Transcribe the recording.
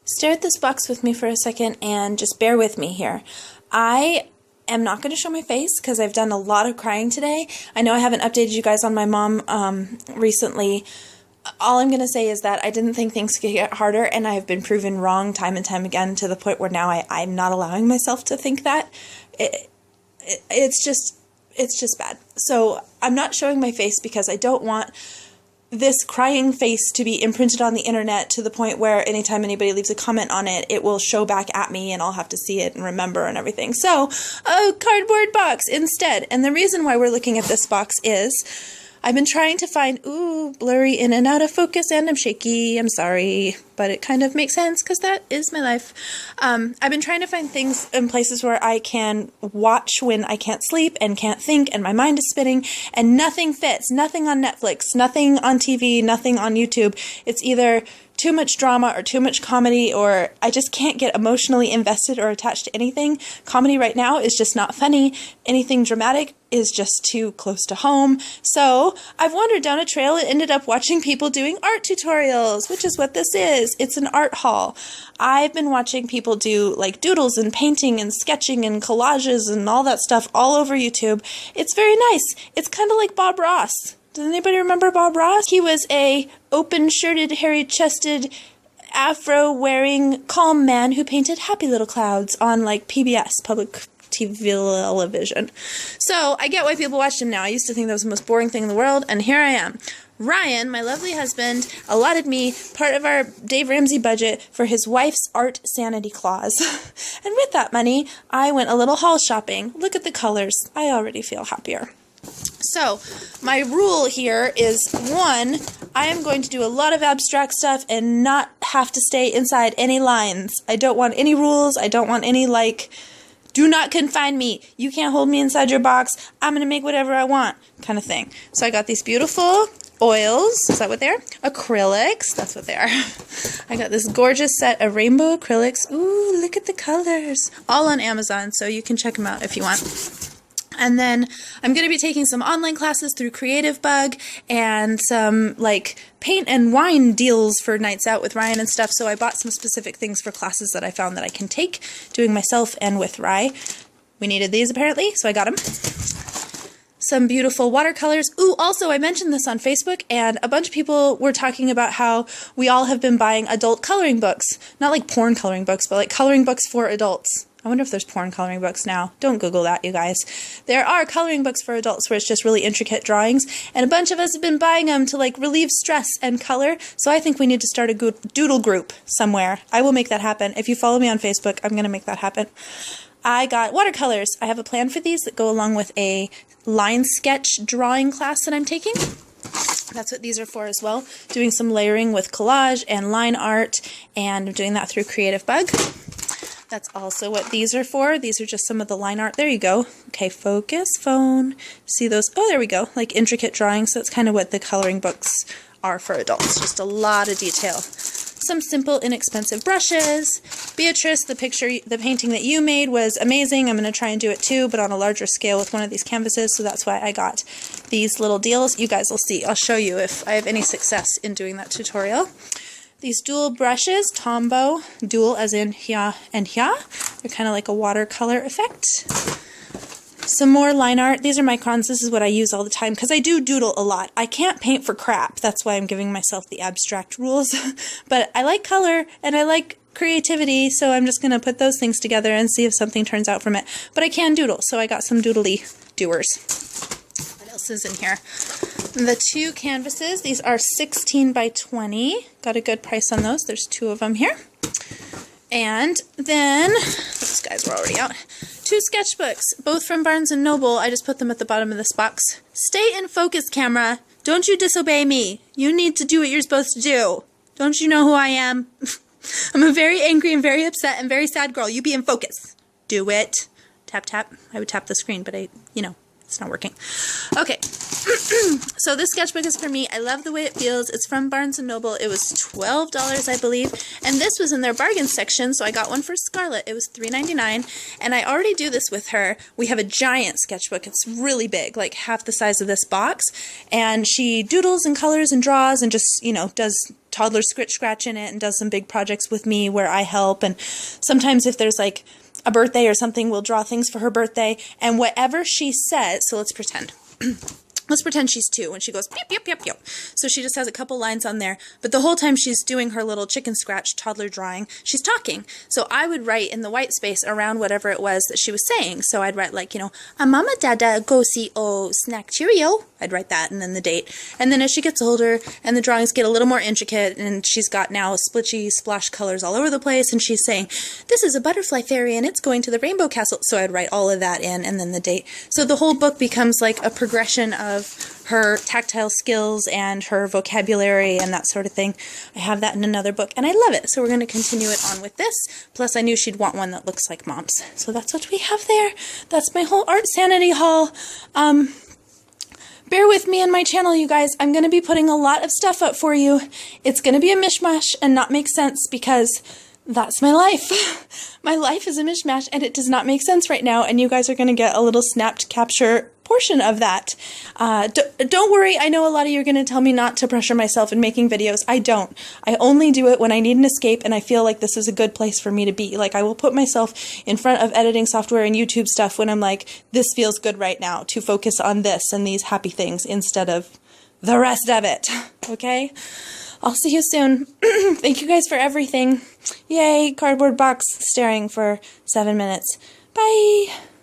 Stare at this box with me for a second and just bear with me here. I am not going to show my face because I've done a lot of crying today. I know I haven't updated you guys on my mom recently. All I'm going to say is that I didn't think things could get harder, and I've been proven wrong time and time again to the point where now I'm not allowing myself to think that. It's just bad. So I'm not showing my face because I don't want this crying face to be imprinted on the internet to the point where anytime anybody leaves a comment on it, it will show back at me and I'll have to see it and remember and everything. So, a cardboard box instead. And the reason why we're looking at this box is I've been trying to find, blurry in and out of focus, and I'm shaky, I'm sorry, but it kind of makes sense because that is my life. I've been trying to find things in places where I can watch when I can't sleep and can't think and my mind is spinning, and nothing fits. Nothing on Netflix, nothing on TV, nothing on YouTube. It's either too much drama or too much comedy, or I just can't get emotionally invested or attached to anything. Comedy right now is just not funny. Anything dramatic is just too close to home. So I've wandered down a trail and ended up watching people doing art tutorials, which is what this is. It's an art haul. I've been watching people do like doodles and painting and sketching and collages and all that stuff all over YouTube. It's very nice. It's kind of like Bob Ross. Does anybody remember Bob Ross? He was a open-shirted, hairy-chested, afro-wearing, calm man who painted happy little clouds on, like, PBS, public television. So, I get why people watched him now. I used to think that was the most boring thing in the world, and here I am. Ryan, my lovely husband, allotted me part of our Dave Ramsey budget for his wife's art sanity clause. And with that money, I went a little haul shopping. Look at the colors. I already feel happier. So, my rule here is, 1, I am going to do a lot of abstract stuff and not have to stay inside any lines. I don't want any rules. I don't want any, do not confine me. You can't hold me inside your box. I'm going to make whatever I want kind of thing. So, I got these beautiful oils. Is that what they are? Acrylics. That's what they are. I got this gorgeous set of rainbow acrylics. Ooh, look at the colors. All on Amazon, so you can check them out if you want. And then I'm going to be taking some online classes through Creative Bug and some paint and wine deals for nights out with Ryan and stuff. So I bought some specific things for classes that I found that I can take doing myself and with Rye. We needed these apparently, so I got them. Some beautiful watercolors. Ooh, also I mentioned this on Facebook, and a bunch of people were talking about how we all have been buying adult coloring books. Not like porn coloring books, but like coloring books for adults. I wonder if there's porn coloring books now. Don't Google that, you guys. There are coloring books for adults where it's just really intricate drawings, and a bunch of us have been buying them to relieve stress and color, so I think we need to start a good doodle group somewhere. I will make that happen. If you follow me on Facebook, I'm going to make that happen. I got watercolors. I have a plan for these that go along with a line sketch drawing class that I'm taking. That's what these are for as well. Doing some layering with collage and line art, and I'm doing that through Creative Bug. That's also what these are for. These are just some of the line art. There you go. Okay, focus, phone. See those? Oh, there we go. Like intricate drawings. So that's kind of what the coloring books are for adults. Just a lot of detail. Some simple, inexpensive brushes. Beatrice, the painting that you made was amazing. I'm going to try and do it too, but on a larger scale with one of these canvases. So that's why I got these little deals. You guys will see. I'll show you if I have any success in doing that tutorial. These dual brushes, Tombow, dual as in hya and hya. They're kind of like a watercolor effect. Some more line art. These are microns. This is what I use all the time because I do doodle a lot. I can't paint for crap. That's why I'm giving myself the abstract rules. But I like color and I like creativity, so I'm just going to put those things together and see if something turns out from it. But I can doodle, so I got some doodly doers. What else is in here? The 2 canvases, these are 16 by 20. Got a good price on those. There's 2 of them here. And then, those guys were already out. 2 sketchbooks, both from Barnes & Noble. I just put them at the bottom of this box. Stay in focus, camera. Don't you disobey me. You need to do what you're supposed to do. Don't you know who I am? I'm a very angry and very upset and very sad girl. You be in focus. Do it. Tap, tap. I would tap the screen, but it's it's not working. Okay. So this sketchbook is for me. I love the way it feels. It's from Barnes & Noble. It was $12, I believe. And this was in their bargain section, so I got one for Scarlett. It was $3.99. And I already do this with her. We have a giant sketchbook. It's really big, like half the size of this box. And she doodles and colors and draws and just, you know, does toddler scratch in it and does some big projects with me where I help. And sometimes if there's like a birthday or something, we'll draw things for her birthday. And whatever she says, so let's pretend. Let's pretend she's 2 when she goes, peep, peep, peep, peep. So she just has a couple lines on there. But the whole time she's doing her little chicken scratch toddler drawing, she's talking. So I would write in the white space around whatever it was that she was saying. So I'd write like, you know, a mama dada go see oh snack cheerio. I'd write that and then the date. And then as she gets older and the drawings get a little more intricate and she's got now splitchy splash colors all over the place and she's saying, this is a butterfly fairy and it's going to the rainbow castle. So I'd write all of that in and then the date. So the whole book becomes like a progression of her tactile skills and her vocabulary and that sort of thing. I have that in another book and I love it. So we're going to continue it on with this. Plus I knew she'd want one that looks like Mom's. So that's what we have there. That's my whole art sanity haul. Bear with me on my channel, you guys. I'm going to be putting a lot of stuff up for you. It's going to be a mishmash and not make sense because that's my life. My life is a mishmash and it does not make sense right now, and you guys are going to get a little snapped capture portion of that. Don't worry, I know a lot of you are going to tell me not to pressure myself in making videos. I don't. I only do it when I need an escape and I feel like this is a good place for me to be. Like I will put myself in front of editing software and YouTube stuff when I'm like, this feels good right now to focus on this and these happy things instead of the rest of it. Okay? I'll see you soon. Thank you guys for everything. Yay, cardboard box staring for 7 minutes. Bye!